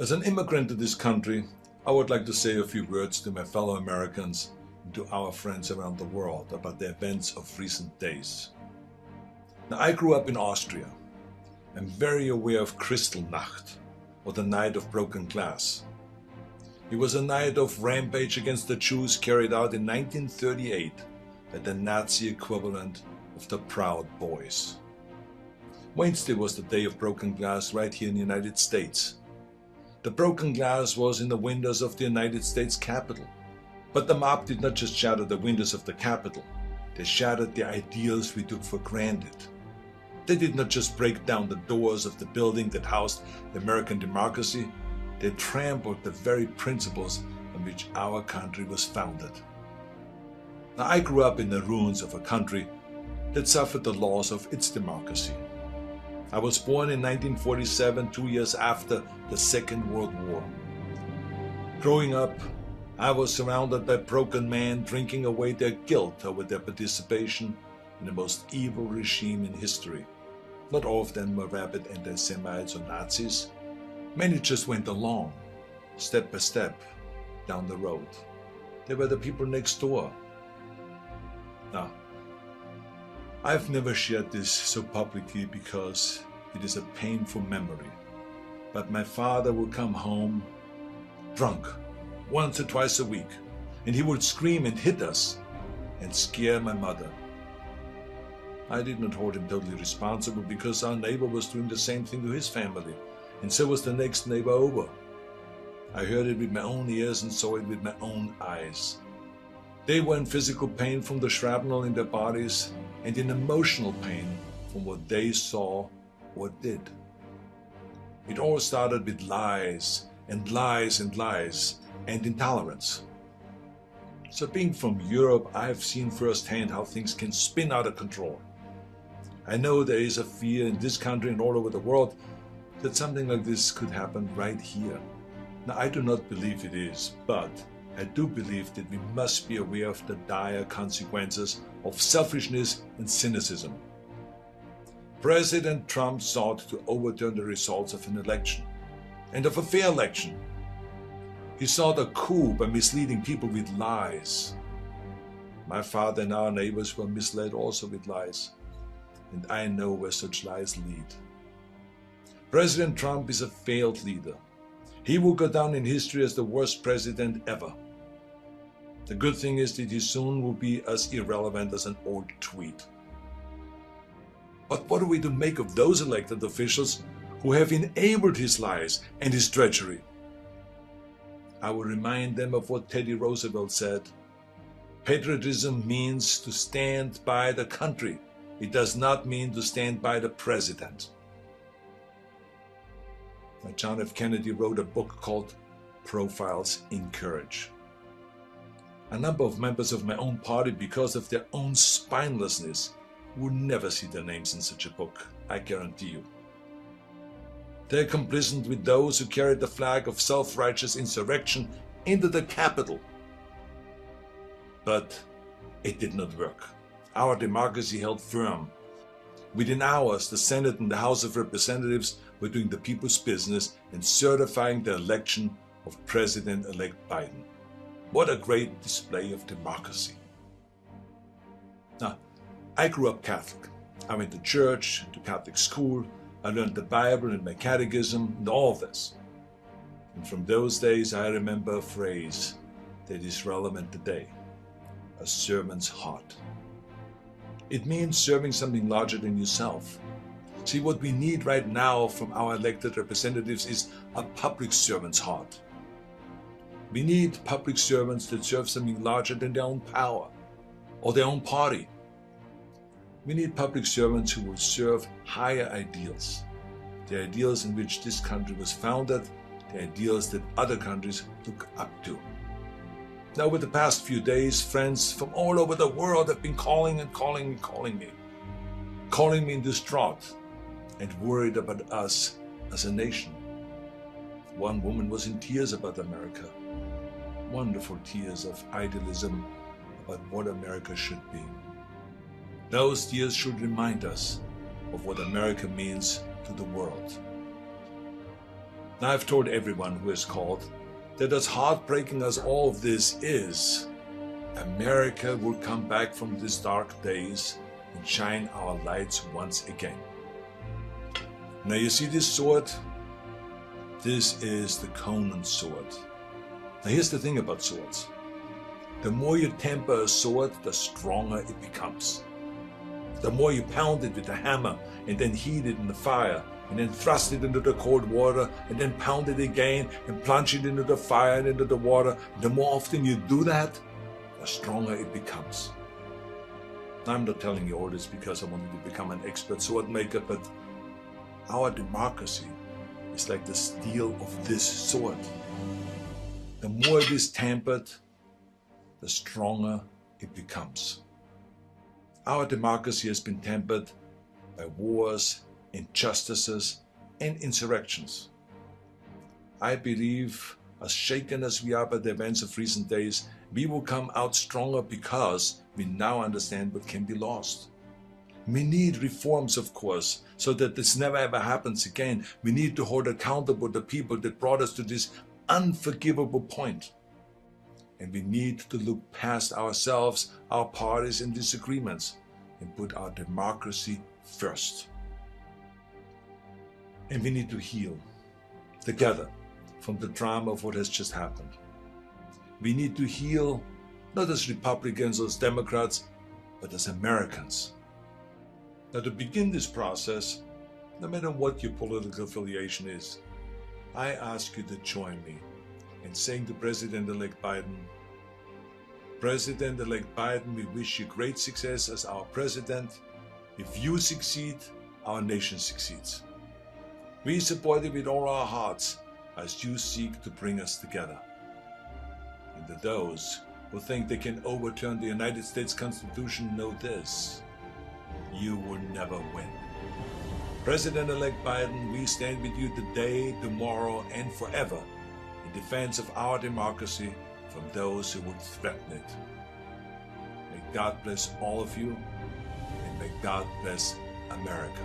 As an immigrant to this country, I would like to say a few words to my fellow Americans and to our friends around the world about the events of recent days. Now, I grew up in Austria. I'm very aware of Kristallnacht, or the Night of Broken Glass. It was a night of rampage against the Jews carried out in 1938 by the Nazi equivalent of the Proud Boys. Wednesday was the day of broken glass right here in the United States. The broken glass was in the windows of the United States Capitol. But the mob did not just shatter the windows of the Capitol, they shattered the ideals we took for granted. They did not just break down the doors of the building that housed the American democracy, they trampled the very principles on which our country was founded. Now, I grew up in the ruins of a country that suffered the loss of its democracy. I was born in 1947, 2 years after the Second World War. Growing up, I was surrounded by broken men drinking away their guilt over their participation in the most evil regime in history. Not all of them were rabid anti-Semites or Nazis. Many just went along, step by step, down the road. They were the people next door. Now, I've never shared this so publicly because it is a painful memory. But my father would come home drunk once or twice a week, and he would scream and hit us and scare my mother. I did not hold him totally responsible because our neighbor was doing the same thing to his family, and so was the next neighbor over. I heard it with my own ears and saw it with my own eyes. They were in physical pain from the shrapnel in their bodies and in emotional pain from what they saw or did. It all started with lies and lies and lies and intolerance. So being from Europe, I have seen firsthand how things can spin out of control. I know there is a fear in this country and all over the world that something like this could happen right here. Now, I do not believe it is, but I do believe that we must be aware of the dire consequences of selfishness and cynicism. President Trump sought to overturn the results of an election, and of a fair election. He sought a coup by misleading people with lies. My father and our neighbors were misled also with lies, and I know where such lies lead. President Trump is a failed leader. He will go down in history as the worst president ever. The good thing is that he soon will be as irrelevant as an old tweet. But what are we to make of those elected officials who have enabled his lies and his treachery? I will remind them of what Teddy Roosevelt said. Patriotism means to stand by the country. It does not mean to stand by the president. John F. Kennedy wrote a book called Profiles in Courage. A number of members of my own party, because of their own spinelessness, would never see their names in such a book, I guarantee you. They're complicit with those who carried the flag of self-righteous insurrection into the Capitol. But it did not work. Our democracy held firm. Within hours, the Senate and the House of Representatives were doing the people's business and certifying the election of President-elect Biden. What a great display of democracy. Now, I grew up Catholic. I went to church, to Catholic school. I learned the Bible and my catechism and all this. And from those days, I remember a phrase that is relevant today: a servant's heart. It means serving something larger than yourself. See, what we need right now from our elected representatives is a public servant's heart. We need public servants that serve something larger than their own power or their own party. We need public servants who will serve higher ideals, the ideals in which this country was founded, the ideals that other countries look up to. Now, over the past few days, friends from all over the world have been calling me distraught and worried about us as a nation. One woman was in tears about America, wonderful tears of idealism about what America should be. Those tears should remind us of what America means to the world. Now I've told everyone who has called that as heartbreaking as all of this is, America will come back from these dark days and shine our lights once again. Now you see this sword? This is the Conan sword. Now here's the thing about swords. The more you temper a sword, the stronger it becomes. The more you pound it with a hammer and then heat it in the fire and then thrust it into the cold water and then pound it again and plunge it into the fire and into the water, the more often you do that, the stronger it becomes. I'm not telling you all this because I wanted to become an expert sword maker, but our democracy is like the steel of this sword. The more it is tempered, the stronger it becomes. Our democracy has been tempered by wars, injustices, and insurrections. I believe, as shaken as we are by the events of recent days, we will come out stronger because we now understand what can be lost. We need reforms, of course, so that this never ever happens again. We need to hold accountable the people that brought us to this unforgivable point. And we need to look past ourselves, our parties, and disagreements, and put our democracy first. And we need to heal together from the drama of what has just happened. We need to heal not as Republicans or as Democrats, but as Americans. Now, to begin this process, no matter what your political affiliation is, I ask you to join me in saying to President-elect Biden, President-elect Biden, we wish you great success as our president. If you succeed, our nation succeeds. We support you with all our hearts as you seek to bring us together. And to those who think they can overturn the United States Constitution, know this: you will never win. President-elect Biden, we stand with you today, tomorrow, and forever in defense of our democracy from those who would threaten it. May God bless all of you, and may God bless America.